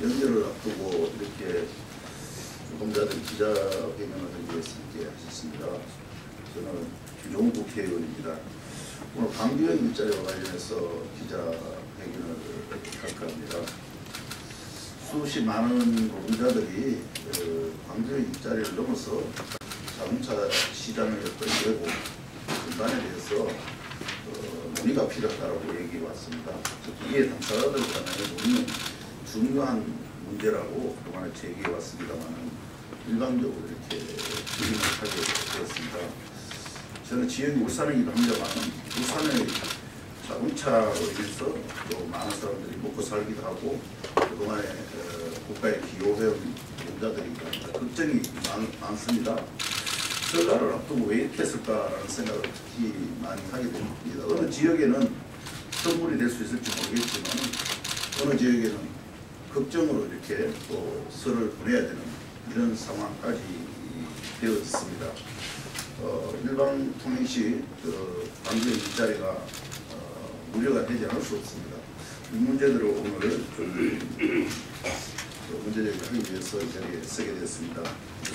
연결을 앞두고 이렇게 노동자들 기자회견을 하기 위해서 이렇게 하셨습니다. 저는 김종훈 국회의원입니다. 오늘 광주형 일자리와 관련해서 기자회견을 할까 합니다. 수십 많은 노동자들이 광주형 일자리를 넘어서 자동차 시장의 어떤 예고 전반에 대해서 논의가 필요하다고 얘기해 왔습니다. 이게 당사자들 간의 논의는 중요한 문제라고 그동안에 제기해 왔습니다만 일방적으로 이렇게 진행을 하게 되었습니다. 저는 지역이 울산이기도 합니다만 울산의 자동차로 인해서 또 많은 사람들이 먹고 살기도 하고 그동안에 국가에 기여해온 노동자들이 걱정이 많습니다. 설날을 앞두고 왜 이렇게 했을까라는 생각을 특히 많이 하게 됩니다. 어느 지역에는 선물이 될 수 있을지 모르겠지만 어느 지역에는 걱정으로 이렇게 또 설을 보내야 되는 이런 상황까지 되어 있습니다. 일방 통행 시 광주의 일자리가 우려가 되지 않을 수 없습니다. 이 문제들을 오늘 문제제기하기 위해서 이 자리에 서게 되었습니다.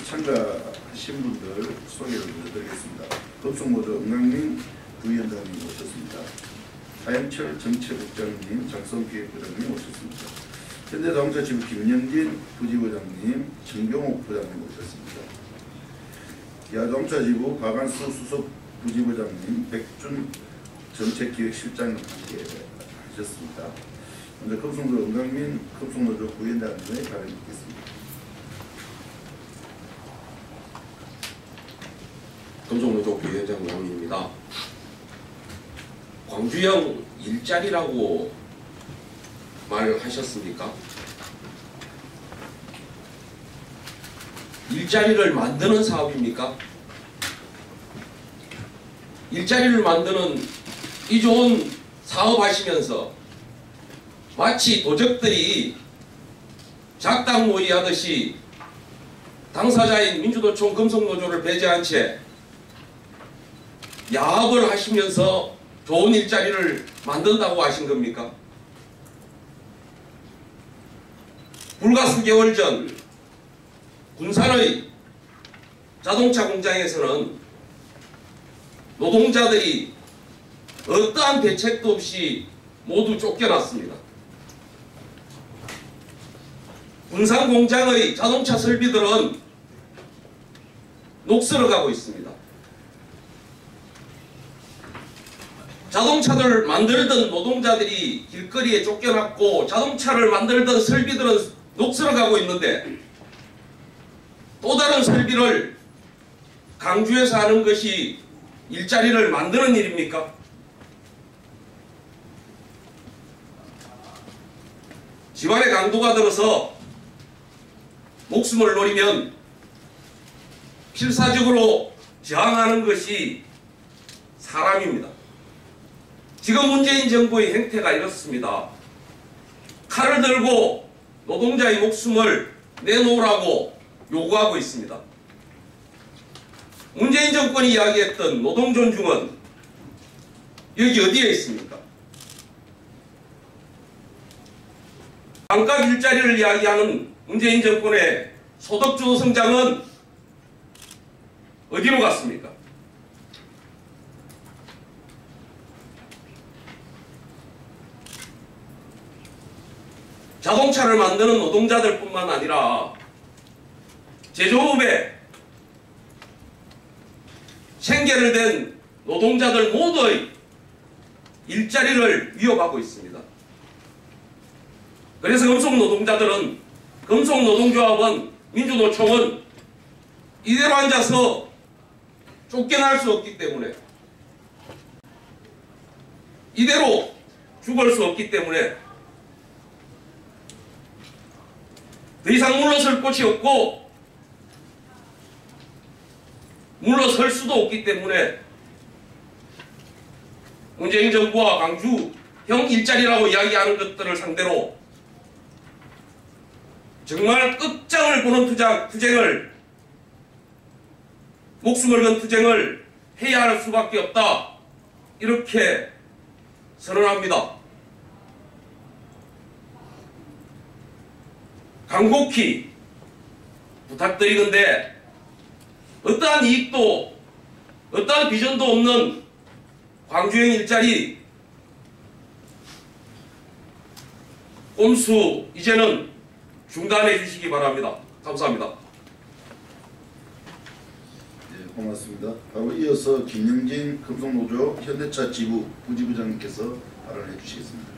참가하신 분들 소개를 드리겠습니다. 급속노조 엄강민 부위원장님 오셨습니다. 하영철 정책국장님, 장성기획부장님 오셨습니다. 현대자동차지부 김영진 부지부장님, 정경옥 부장님 오셨습니다. 기아자동차지부 박안수 수석 부지부장님, 백준 정책기획실장님 함께 하셨습니다. 먼저 급속노조 엄강민 급속노조 부위원장님의 발언 듣겠습니다. 금속노조 부위원장 양민입니다. 광주형 일자리라고 말을 하셨습니까? 일자리를 만드는 사업입니까? 일자리를 만드는 이 좋은 사업하시면서 마치 도적들이 작당 모의하듯이 당사자인 민주노총 금속노조를 배제한 채 야합을 하시면서 좋은 일자리를 만든다고 하신 겁니까? 불과 수개월 전 군산의 자동차 공장에서는 노동자들이 어떠한 대책도 없이 모두 쫓겨났습니다. 군산 공장의 자동차 설비들은 녹슬어가고 있습니다. 자동차를 만들던 노동자들이 길거리에 쫓겨났고 자동차를 만들던 설비들은 녹슬어가고 있는데 또 다른 설비를 강주에서 하는 것이 일자리를 만드는 일입니까? 집안의 강도가 들어서 목숨을 노리면 필사적으로 저항하는 것이 사람입니다. 지금 문재인 정부의 행태가 이렇습니다. 칼을 들고 노동자의 목숨을 내놓으라고 요구하고 있습니다. 문재인 정권이 이야기했던 노동 존중은 여기 어디에 있습니까? 반값 일자리를 이야기하는 문재인 정권의 소득주도 성장은 어디로 갔습니까? 자동차를 만드는 노동자들뿐만 아니라 제조업에 생계를 댄 노동자들 모두의 일자리를 위협하고 있습니다. 그래서 금속노동자들은, 금속노동조합은, 민주노총은 이대로 앉아서 쫓겨날 수 없기 때문에, 이대로 죽을 수 없기 때문에 더 이상 물러설 곳이 없고 물러설 수도 없기 때문에 문재인 정부와 광주형 일자리라고 이야기하는 것들을 상대로 정말 끝장을 보는 투쟁을, 목숨을 건 투쟁을 해야 할 수밖에 없다, 이렇게 선언합니다. 간곡히 부탁드리건대 어떠한 이익도 어떠한 비전도 없는 광주형 일자리 꼼수 이제는 중단해 주시기 바랍니다. 감사합니다. 네, 고맙습니다. 바로 이어서 김영진 금속노조 현대차 지부 부지부장님께서 발언해 주시겠습니다.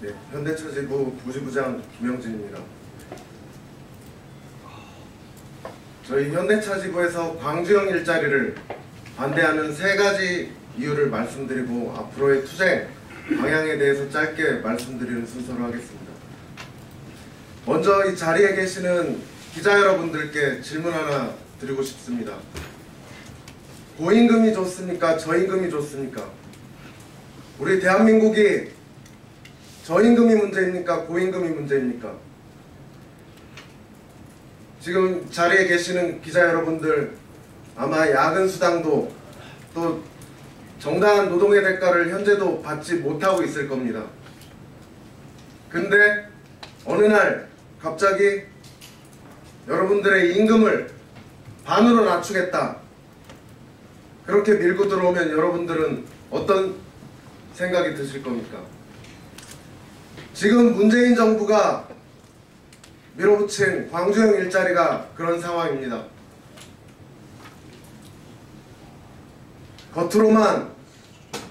네, 현대차 지부 부지부장 김영진입니다. 저희 현대차 지부에서 광주형 일자리를 반대하는 3가지 이유를 말씀드리고 앞으로의 투쟁 방향에 대해서 짧게 말씀드리는 순서로 하겠습니다. 먼저 이 자리에 계시는 기자 여러분들께 질문 하나 드리고 싶습니다. 고임금이 좋습니까? 저임금이 좋습니까? 우리 대한민국이 저임금이 문제입니까? 고임금이 문제입니까? 지금 자리에 계시는 기자 여러분들 아마 야근 수당도 또 정당한 노동의 대가를 현재도 받지 못하고 있을 겁니다. 근데 어느 날 갑자기 여러분들의 임금을 반으로 낮추겠다 그렇게 밀고 들어오면 여러분들은 어떤 생각이 드실 겁니까? 지금 문재인 정부가 밀어붙인 광주형 일자리가 그런 상황입니다. 겉으로만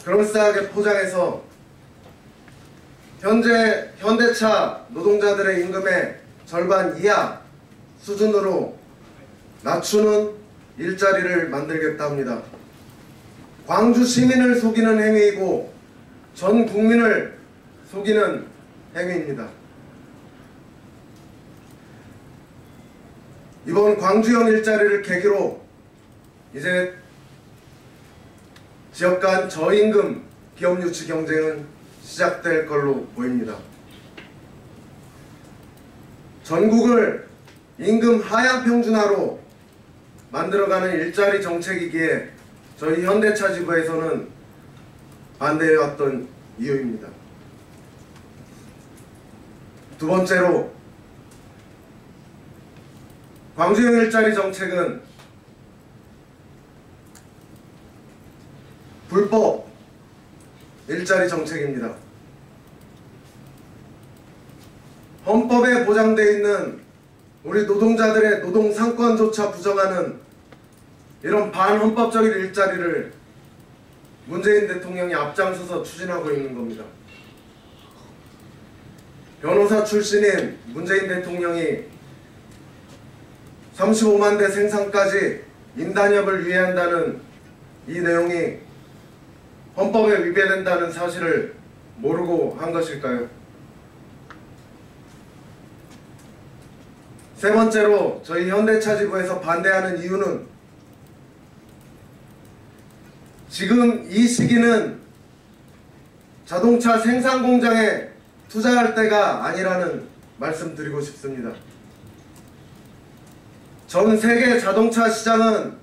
그럴싸하게 포장해서 현재 현대차 노동자들의 임금의 절반 이하 수준으로 낮추는 일자리를 만들겠다 합니다. 광주 시민을 속이는 행위이고 전 국민을 속이는 행위입니다. 이번 광주형 일자리를 계기로 이제 지역 간 저임금 기업 유치 경쟁은 시작될 걸로 보입니다. 전국을 임금 하향 평준화로 만들어가는 일자리 정책이기에 저희 현대차 지부에서는 반대해왔던 이유입니다. 두 번째로 광주형 일자리 정책은 불법 일자리 정책입니다. 헌법에 보장되어 있는 우리 노동자들의 노동 상권조차 부정하는 이런 반헌법적인 일자리를 문재인 대통령이 앞장서서 추진하고 있는 겁니다. 변호사 출신인 문재인 대통령이 35만 대 생산까지 인단협을 위해한다는 이 내용이 헌법에 위배된다는 사실을 모르고 한 것일까요? 세 번째로 저희 현대차 지부에서 반대하는 이유는 지금 이 시기는 자동차 생산 공장에 투자할 때가 아니라는 말씀 드리고 싶습니다. 전 세계 자동차 시장은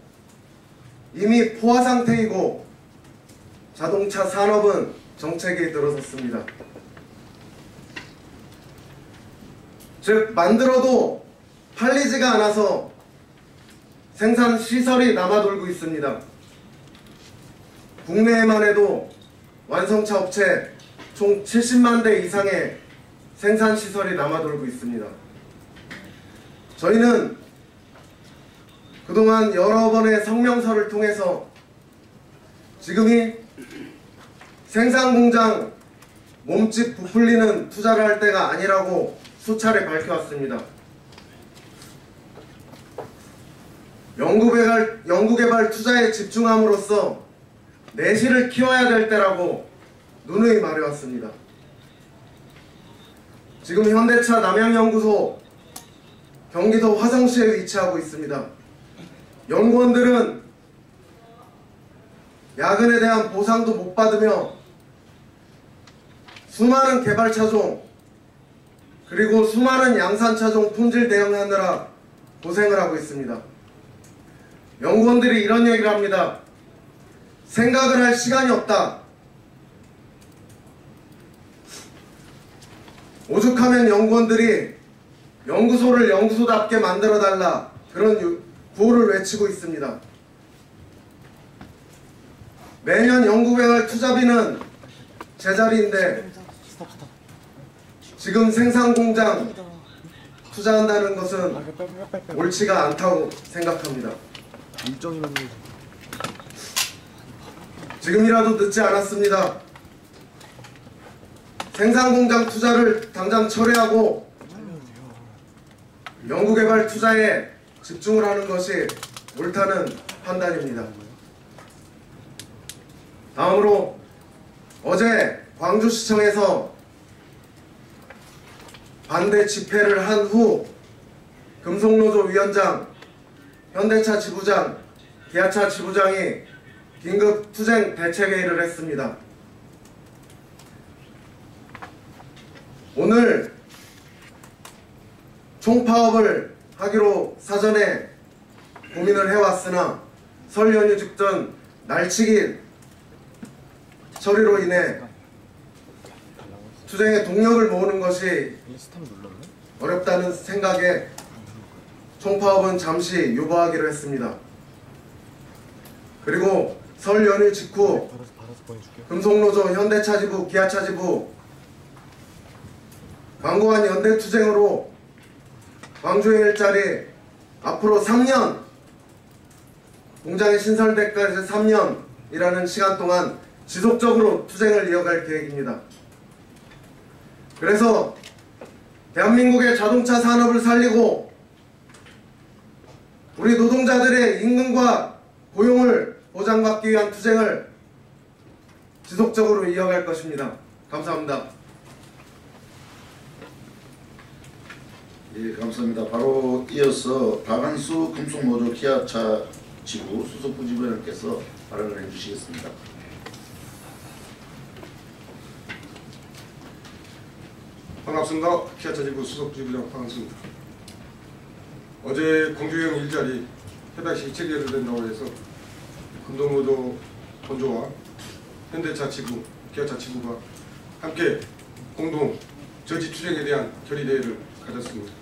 이미 포화 상태이고 자동차 산업은 정책이 들어섰습니다. 즉 만들어도 팔리지가 않아서 생산 시설이 남아돌고 있습니다. 국내에만 해도 완성차 업체 총 70만 대 이상의 생산 시설이 남아돌고 있습니다. 저희는 그동안 여러 번의 성명서를 통해서 지금이 생산 공장 몸집 부풀리는 투자를 할 때가 아니라고 수차례 밝혀왔습니다. 연구개발 투자에 집중함으로써 내실을 키워야 될 때라고 누누이 말해왔습니다. 지금 현대차 남양연구소 경기도 화성시에 위치하고 있습니다. 연구원들은 야근에 대한 보상도 못 받으며 수많은 개발차종 그리고 수많은 양산차종 품질 대응하느라 고생을 하고 있습니다. 연구원들이 이런 얘기를 합니다. 생각을 할 시간이 없다. 오죽하면 연구원들이 연구소를 연구소답게 만들어달라 그런 구호를 외치고 있습니다. 매년 연구개발 투자비는 제자리인데 지금 생산공장 투자한다는 것은 옳지가 않다고 생각합니다. 지금이라도 늦지 않았습니다. 생산공장 투자를 당장 철회하고 연구개발 투자에 집중을 하는 것이 옳다는 판단입니다. 다음으로 어제 광주시청에서 반대 집회를 한 후 금속노조 위원장, 현대차 지부장, 기아차 지부장이 긴급 투쟁 대책회의를 했습니다. 오늘 총파업을 하기로 사전에 고민을 해왔으나 설 연휴 직전 날치기 처리로 인해 투쟁에 동력을 모으는 것이 어렵다는 생각에 총파업은 잠시 유보하기로 했습니다. 그리고 설 연휴 직후 금속노조, 현대차 지부, 기아차 지부 강고한 연대투쟁으로 광주행 일자리 앞으로 3년, 공장이 신설되기까지 3년이라는 시간 동안 지속적으로 투쟁을 이어갈 계획입니다. 그래서 대한민국의 자동차 산업을 살리고 우리 노동자들의 임금과 고용을 보장받기 위한 투쟁을 지속적으로 이어갈 것입니다. 감사합니다. 예, 감사합니다. 바로 이어서 박한수 금속노조 기아차 지부 수석 부지부장님께서 발언을 해주시겠습니다. 반갑습니다. 기아차 지부 수석 부지부장 박한수입니다. 어제 광주형 일자리 협약식이 체결된다고 해서 금속노조 본조와 현대차 지부, 기아차 지부가 함께 공동 저지 투쟁에 대한 결의대회를 가졌습니다.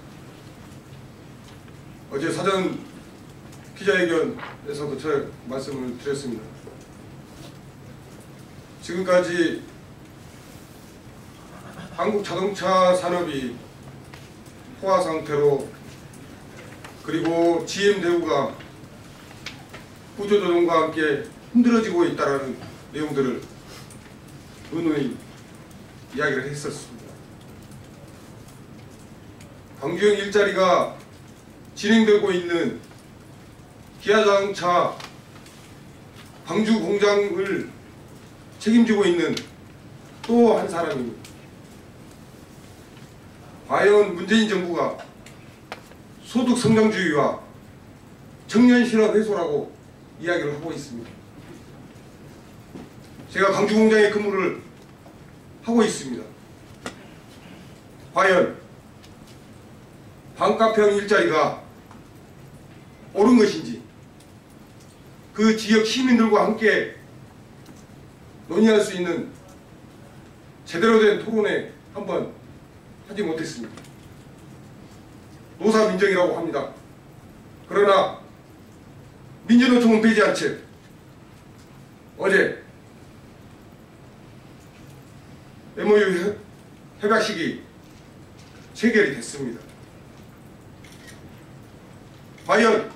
어제 사전 기자회견에서도 제가 말씀을 드렸습니다. 지금까지 한국 자동차 산업이 포화 상태로 그리고 GM 대우가 구조조정과 함께 힘들어지고 있다는 내용들을 누누이 이야기를 했었습니다. 광주형 일자리가 진행되고 있는 기아자동차 광주 공장을 책임지고 있는 또 한 사람입니다. 과연 문재인 정부가 소득 성장주의와 청년 실업 해소라고 이야기를 하고 있습니다. 제가 광주 공장에 근무를 하고 있습니다. 과연 반값형 일자리가 옳은 것인지 그 지역 시민들과 함께 논의할 수 있는 제대로 된 토론회 한번 하지 못했습니다. 노사민정이라고 합니다. 그러나 민주노총은 빼지 않지 어제 MOU 협약식이 체결이 됐습니다. 과연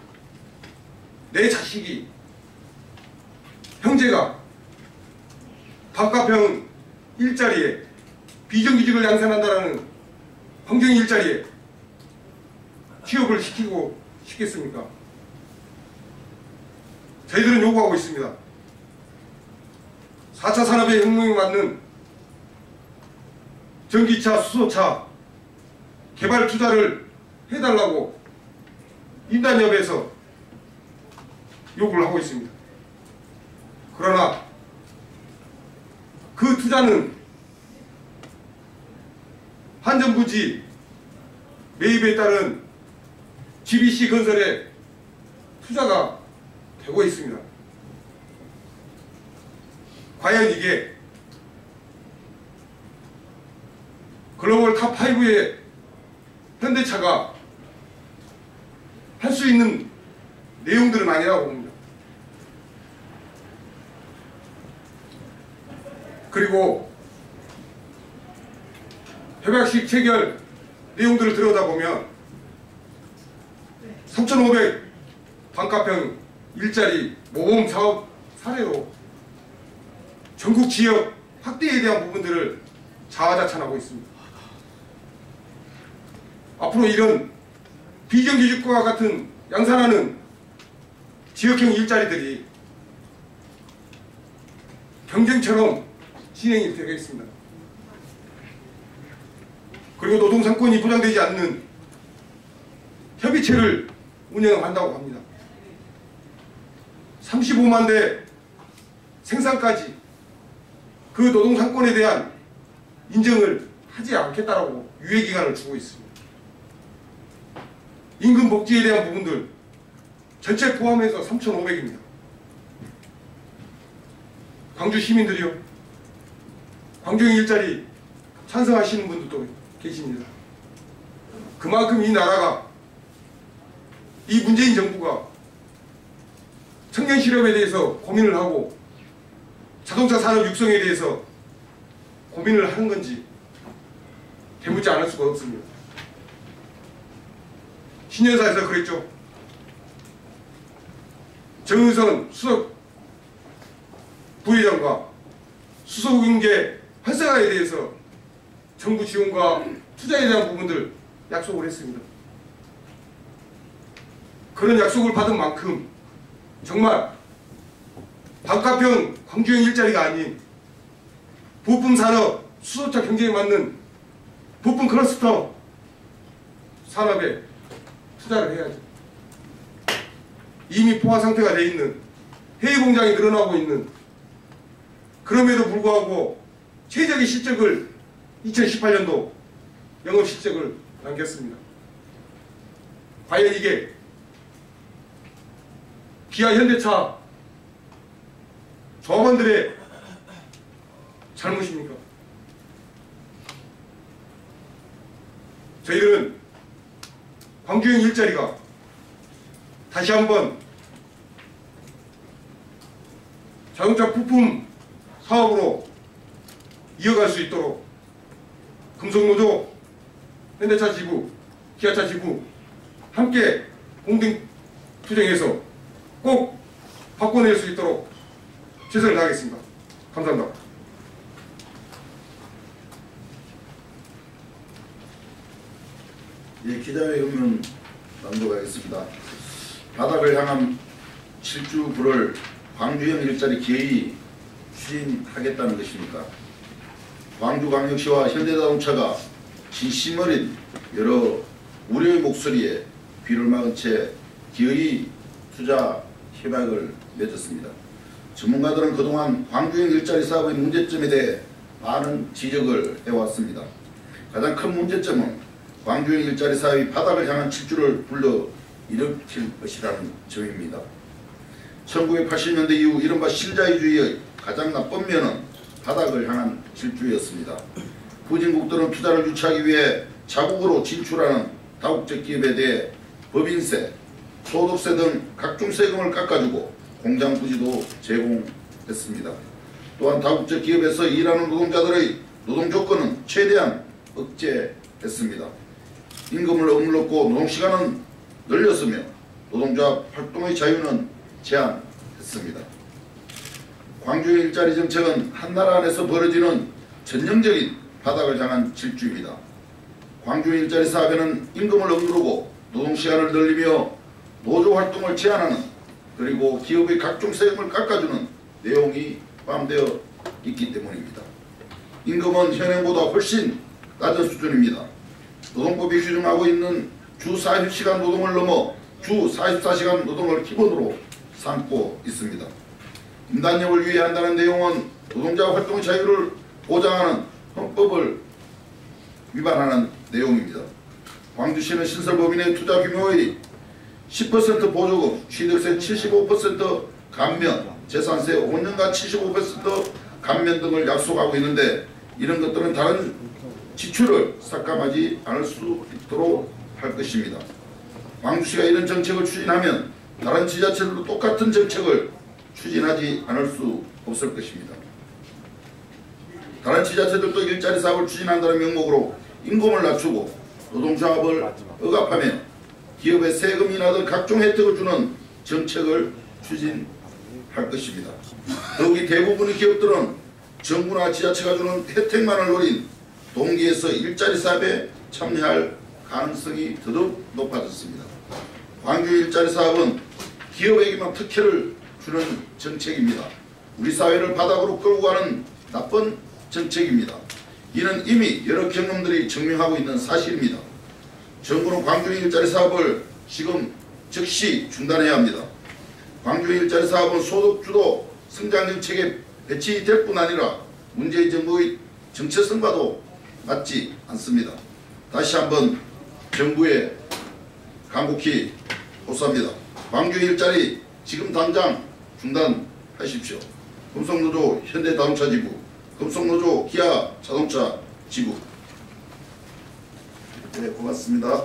내 자식이 형제가 반값형 일자리에 비정규직을 양산한다라는 환경 일자리에 취업을 시키고 싶겠습니까? 저희들은 요구하고 있습니다. 4차 산업의 혁명에 맞는 전기차, 수소차 개발 투자를 해달라고 인단협에서 요구를 하고 있습니다. 그러나 그 투자는 한전부지 매입에 따른 GBC 건설에 투자가 되고 있습니다. 과연 이게 글로벌 탑5의 현대차가 할 수 있는 내용들은 아니라고 봅니다. 그리고 협약식 체결 내용들을 들여다보면 3,500 반가평 일자리 모범 사업 사례로 전국 지역 확대에 대한 부분들을 자화자찬하고 있습니다. 앞으로 이런 비정규직과 같은 양산하는 지역형 일자리들이 경쟁처럼 진행이 되겠습니다. 그리고 노동상권이 보장되지 않는 협의체를 운영한다고 합니다. 35만 대 생산까지 그 노동상권에 대한 인정을 하지 않겠다라고 유예기간을 주고 있습니다. 임금 복지에 대한 부분들 전체 포함해서 3,500입니다. 광주 시민들이요, 광주형 일자리 찬성하시는 분들도 계십니다. 그만큼 이 나라가, 이 문재인 정부가 청년 실업에 대해서 고민을 하고 자동차 산업 육성에 대해서 고민을 하는 건지 되묻지 않을 수가 없습니다. 신년사에서 그랬죠. 정의선 수석 부회장과 수소공개 활성화에 대해서 정부 지원과 투자에 대한 부분들 약속을 했습니다. 그런 약속을 받은 만큼 정말 반가평 광주형 일자리가 아닌 부품 산업 수소차 경쟁에 맞는 부품 클러스터 산업에 투자를 해야죠. 이미 포화 상태가 되어 있는 해외 공장이 늘어나고 있는, 그럼에도 불구하고 최적의 실적을 2018년도 영업 실적을 남겼습니다. 과연 이게 기아 현대차 조합원들의 잘못입니까? 저희들은 광주형 일자리가 다시 한번 자동차 부품 사업으로 이어갈 수 있도록 금속노조, 현대차 지부, 기아차 지부 함께 공동 투쟁해서 꼭 바꿔낼 수 있도록 최선을 다하겠습니다. 감사합니다. 예, 기자회견 낭독하겠습니다. 바닥을 향한 7주 불을 광주형 일자리 기회에 추진하겠다는 것입니까? 광주광역시와 현대자동차가 진심 어린 여러 우려의 목소리에 귀를 막은 채 기어이 투자 협약을 맺었습니다. 전문가들은 그동안 광주형 일자리 사업의 문제점에 대해 많은 지적을 해왔습니다. 가장 큰 문제점은 광주형 일자리 사업이 바닥을 향한 질주를 불러 일으킬 것이라는 점입니다. 1980년대 이후 이른바 실자유주의의 가장 나쁜 면은 바닥을 향한 질주였습니다. 후진국들은 투자를 유치하기 위해 자국으로 진출하는 다국적 기업에 대해 법인세, 소득세 등 각종 세금을 깎아주고 공장 부지도 제공했습니다. 또한 다국적 기업에서 일하는 노동자들의 노동 조건은 최대한 억제했습니다. 임금을 억눌렀고 노동시간은 늘렸으며 노동조합 활동의 자유는 제한했습니다. 광주형 일자리 정책은 한나라 안에서 벌어지는 전형적인 바닥을 향한 질주입니다. 광주형 일자리 사업에는 임금을 억누르고 노동시간을 늘리며 노조활동을 제한하는, 그리고 기업의 각종 세금을 깎아주는 내용이 포함되어 있기 때문입니다. 임금은 현행보다 훨씬 낮은 수준입니다. 노동법이 규정하고 있는 주 40시간 노동을 넘어 주 44시간 노동을 기본으로 삼고 있습니다. 임단력을 유예한다는 내용은 노동자 활동 자유를 보장하는 헌법을 위반하는 내용입니다. 광주시는 신설법인의 투자 규모의 10% 보조금, 취득세 75% 감면, 재산세 5년간 75% 감면 등을 약속하고 있는데 이런 것들은 다른 지출을 삭감하지 않을 수 있도록 할 것입니다. 광주시가 이런 정책을 추진하면 다른 지자체들도 똑같은 정책을 추진하지 않을 수 없을 것입니다. 다른 지자체들도 일자리 사업을 추진한다는 명목으로 임금을 낮추고 노동조합을 억압하며 기업에 세금이나 등 각종 혜택을 주는 정책을 추진할 것입니다. 더욱이 대부분의 기업들은 정부나 지자체가 주는 혜택만을 노린 동기에서 일자리 사업에 참여할 가능성이 더욱 높아졌습니다. 광주 일자리 사업은 기업에게만 특혜를 주는 정책입니다. 우리 사회를 바닥으로 끌고 가는 나쁜 정책입니다. 이는 이미 여러 경험들이 증명하고 있는 사실입니다. 정부는 광주 일자리 사업을 지금 즉시 중단해야 합니다. 광주 일자리 사업은 소득주도 성장 정책에 배치될 뿐 아니라 문재인 정부의 정체성과도 맞지 않습니다. 다시 한번 정부에 간곡히 호소합니다. 광주 일자리 지금 당장 중단하십시오. 금속노조 현대자동차 지부, 금속노조 기아 자동차 지부. 네, 고맙습니다.